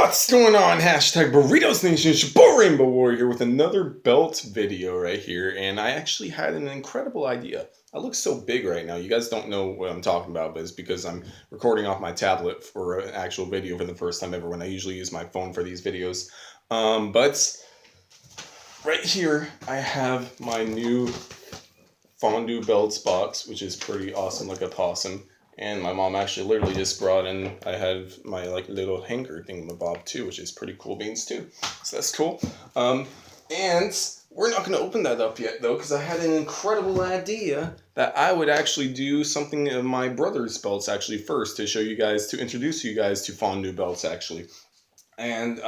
What's going on? Hashtag Burritos Nation. It's your boy Rainbow Warrior here with another belt video right here. And I actually had an incredible idea. I look so big right now. You guys don't know what I'm talking about, but it's because I'm recording off my tablet for an actual video for the first time ever when I usually use my phone for these videos. But right here, I have my new Fandu belts box, which is pretty awesome, like a possum. And my mom actually literally just brought in, I have my like little hanger thingamabob too, which is pretty cool beans too. So that's cool. And we're not going to open that up yet though, because I had an incredible idea that I would actually do something of my brother's belts actually first to show you guys, to introduce you guys to Fandu belts actually. And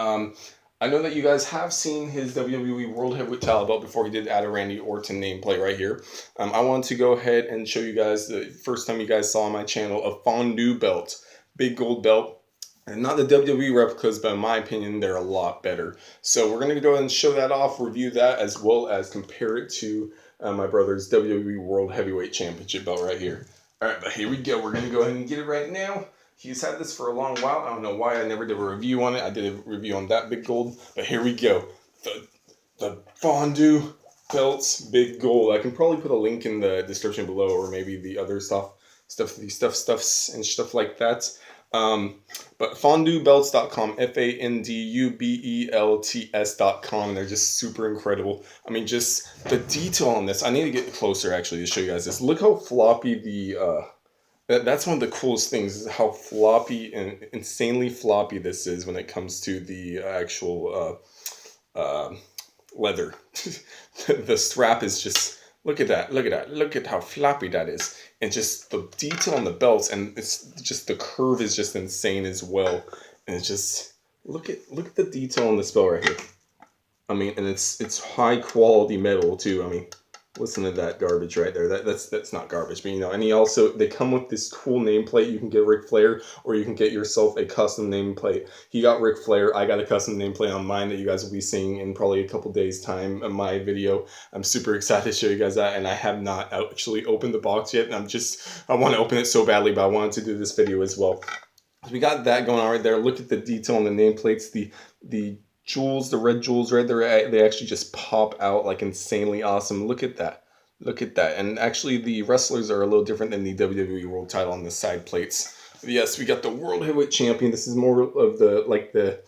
I know that you guys have seen his WWE World Heavyweight title belt before he did add a Randy Orton nameplate right here. I want to go ahead and show you guys the first time you guys saw on my channel a Fandu belt, big gold belt. And not the WWE replicas, but in my opinion, they're a lot better. So we're going to go ahead and show that off, review that, as well as compare it to my brother's WWE World Heavyweight Championship belt right here. All right, but here we go. We're going to go ahead and get it right now. He's had this for a long while. I don't know why I never did a review on it. I did a review on that big gold, but here we go. The Fandu belts, big gold. I can probably put a link in the description below, or maybe the other stuffs and stuff like that. But fandubelts.com, FANDUBELTS.com. They're just super incredible. I mean, just the detail on this. I need to get closer actually to show you guys this. Look how floppy the that's one of the coolest things, is how floppy and insanely floppy this is when it comes to the actual leather. The strap is just, look at that, look at how floppy that is. And just the detail on the belts, and it's just, the curve is just insane as well. And it's just, look at the detail on this belt right here. I mean, and it's high quality metal too. I mean, listen to that garbage right there. That's not garbage, but you know. And they come with this cool nameplate. You can get Ric Flair, or you can get yourself a custom nameplate. He got Ric Flair. I got a custom nameplate on mine that you guys will be seeing in probably a couple days time in my video. I'm super excited to show you guys that, and I have not actually opened the box yet. And I want to open it so badly, but I wanted to do this video as well. So we got that going on right there. Look at the detail on the nameplates. The jewels, the red jewels right there, they actually just pop out like insanely awesome. Look at that. Look at that. And actually the wrestlers are a little different than the WWE World title on the side plates. But yes, we got the World Heavyweight Champion. This is more of the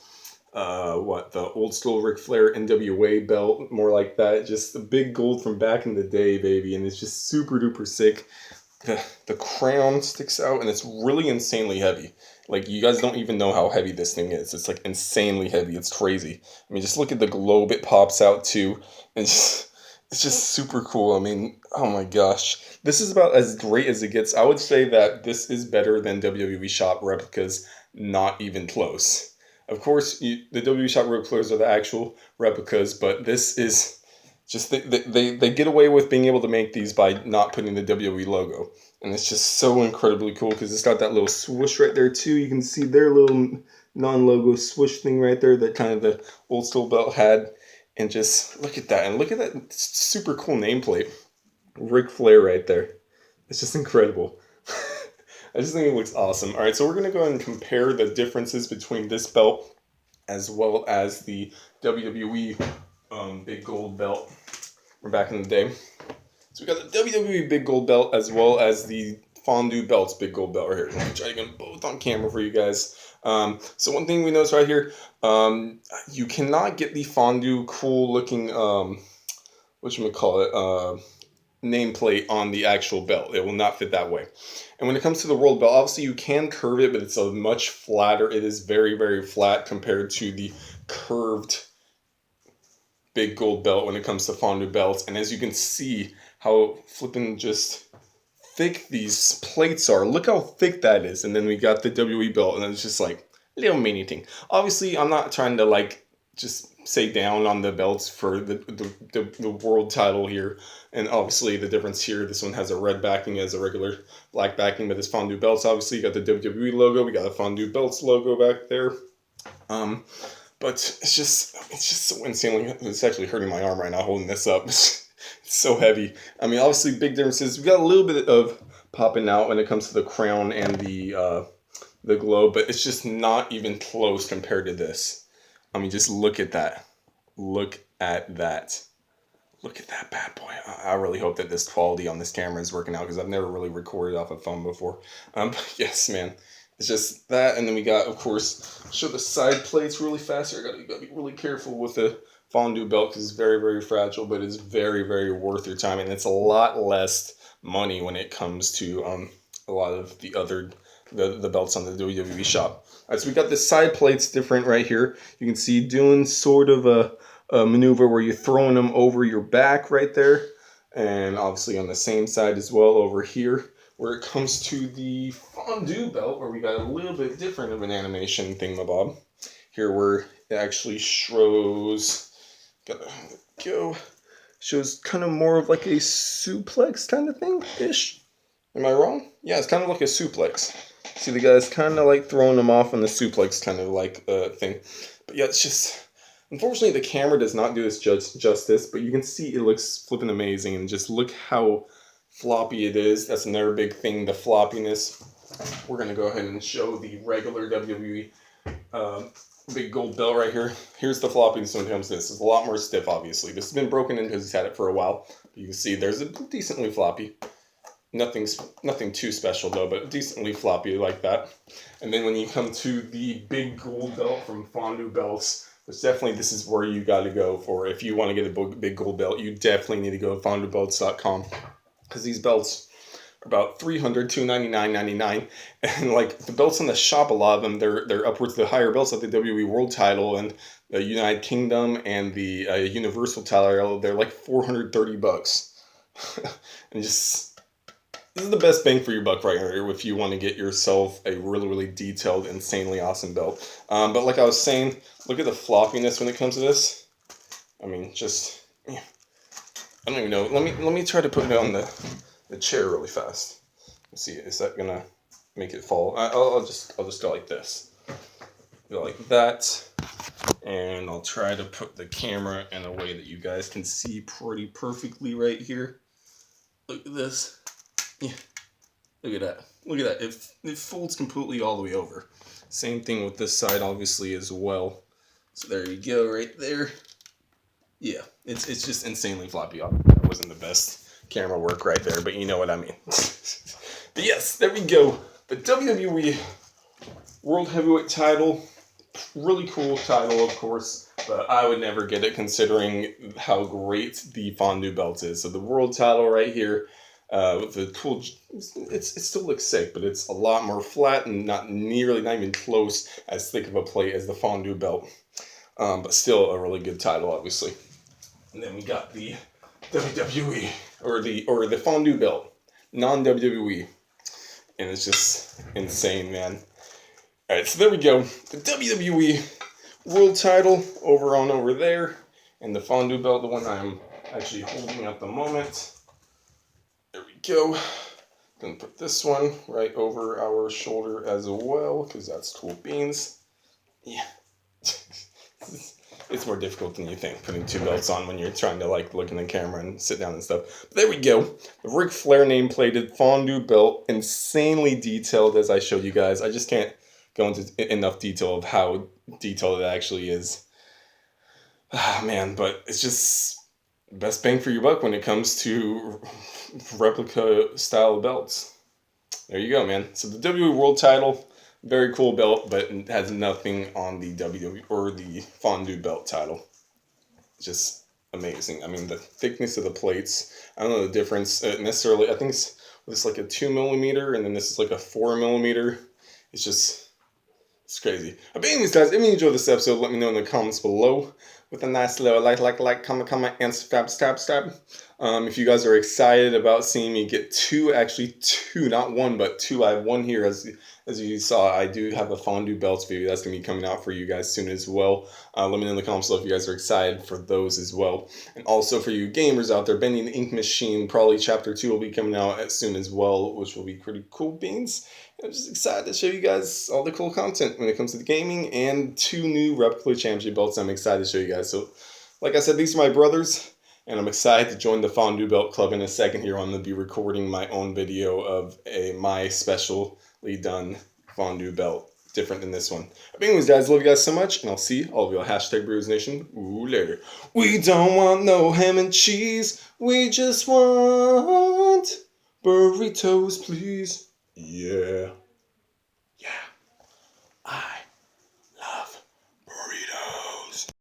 old school Ric Flair NWA belt, more like that. Just the big gold from back in the day, baby. And it's just super duper sick. The crown sticks out, and it's really insanely heavy. Like, you guys don't even know how heavy this thing is. It's like insanely heavy. It's crazy. I mean, just look at the globe it pops out too. And it's just super cool. I mean, oh my gosh. This is about as great as it gets. I would say that this is better than WWE Shop replicas, not even close. Of course, the WWE Shop replicas are the actual replicas, but this is just, they get away with being able to make these by not putting the WWE logo. And it's just so incredibly cool because it's got that little swoosh right there too. You can see their little non-logo swoosh thing right there that kind of the old school belt had. And just look at that. And look at that super cool nameplate. Ric Flair right there. It's just incredible. I just think it looks awesome. All right, so we're going to go ahead and compare the differences between this belt as well as the WWE big gold belt from back in the day. So we got the WWE big gold belt as well as the Fandu belts big gold belt right here. I'm going to try to get them both on camera for you guys. So one thing we notice right here, you cannot get the Fandu cool looking, nameplate on the actual belt. It will not fit that way. And when it comes to the world belt, obviously you can curve it, but it's a much flatter. It is very, very flat compared to the curved big gold belt when it comes to Fandu belts. And as you can see how flipping just thick these plates are. Look how thick that is. And then we got the WWE belt, and it's just like a little mini thing. Obviously, I'm not trying to like just say down on the belts for the world title here. And obviously the difference here, this one has a red backing as a regular black backing, but this Fandu belts, obviously you got the WWE logo, we got the Fandu belts logo back there. But it's just so insanely, it's actually hurting my arm right now holding this up. It's so heavy. I mean, obviously big differences. We got a little bit of popping out when it comes to the crown and the the glow, but it's just not even close compared to this. I mean, just look at that. Look at that. Look at that bad boy. I really hope that this quality on this camera is working out because I've never really recorded off a phone before. But yes, man. It's just that. And then we got, of course, show the side plates really fast here. You gotta be really careful with the Fandu belt because it's very, very fragile, but it's very, very worth your time. And it's a lot less money when it comes to a lot of the other the belts on the WWE shop. All right, so we got the side plates different right here. You can see doing sort of a maneuver where you're throwing them over your back right there, and obviously on the same side as well over here. Where it comes to the Fandu belt, where we got a little bit different of an animation thingamabob. Here where it actually shows, shows kind of more of like a suplex kind of thing-ish. Am I wrong? Yeah, it's kind of like a suplex. See, the guy's kind of like throwing them off on the suplex kind of like thing. But yeah, it's just... Unfortunately, the camera does not do this justice, but you can see it looks flipping amazing. And just look how floppy it is. That's another big thing, the floppiness. We're going to go ahead and show the regular WWE big gold belt right here. Here's the floppiness when it comes to this. It's a lot more stiff, obviously. This has been broken in because he's had it for a while. You can see there's a decently floppy. Nothing too special though, but decently floppy like that. And then when you come to the big gold belt from Fandu Belts, which definitely this is where you got to go for if you want to get a big gold belt. You definitely need to go to fandubelts.com because these belts are about $300, $299.99, and like the belts in the shop, a lot of them they're upwards of the higher belts like the WWE World Title and the United Kingdom and the Universal Title. They're like $430, and just. This is the best bang for your buck right here if you want to get yourself a really, really detailed, insanely awesome belt. But like I was saying, look at the floppiness when it comes to this. I mean, just, yeah. I don't even know. Let me try to put it on the chair really fast. Let's see, is that gonna make it fall? I'll just go like this. Go like that. And I'll try to put the camera in a way that you guys can see pretty perfectly right here. Look at this. Yeah, look at that. Look at that. It folds completely all the way over. Same thing with this side, obviously, as well. So there you go, right there. Yeah, it's just insanely floppy. That wasn't the best camera work right there, but you know what I mean. But yes, there we go. The WWE World Heavyweight title. Really cool title, of course, but I would never get it considering how great the Fandu belt is. So the world title right here. With the cool, it still looks sick, but it's a lot more flat and not even close as thick of a plate as the Fandu belt. But still a really good title, obviously. And then we got the WWE or the Fandu belt, non-WWE, and it's just insane, man. All right, so there we go. The WWE World title over there, and the Fandu belt, the one I'm actually holding at the moment. There we go. Gonna put this one right over our shoulder as well, because that's cool beans. Yeah. It's more difficult than you think, putting two belts on when you're trying to like look in the camera and sit down and stuff. But there we go. The Ric Flair name-plated Fandu belt, insanely detailed as I showed you guys. I just can't go into enough detail of how detailed it actually is. Ah, man, but it's just best bang for your buck when it comes to replica style belts. There you go, man. So the WWE World title, very cool belt, but it has nothing on the WWE or the Fandu belt title. Just amazing. I mean, the thickness of the plates. I don't know the difference necessarily. I think it's like a 2mm, and then this is like a 4mm. It's crazy. But anyways, guys, if you enjoyed this episode, let me know in the comments below with a nice little like, comment, and stab. If you guys are excited about seeing me get two, not one, but two. I have one here, as you saw. I do have a Fandu belts video that's going to be coming out for you guys soon as well. Let me know in the comments below if you guys are excited for those as well. And also for you gamers out there, Bending the Ink Machine, probably Chapter 2 will be coming out soon as well, which will be pretty cool beans. I'm just excited to show you guys all the cool content when it comes to the gaming and two new replica championship belts I'm excited to show you guys. So, like I said, these are my brothers, and I'm excited to join the Fandu Belt Club in a second here. I'm going to be recording my own video of my specially done Fandu belt. Different than this one. But anyways, guys, love you guys so much, and I'll see all of you on hashtag Burritos Nation later. We don't want no ham and cheese. We just want burritos, please. Yeah.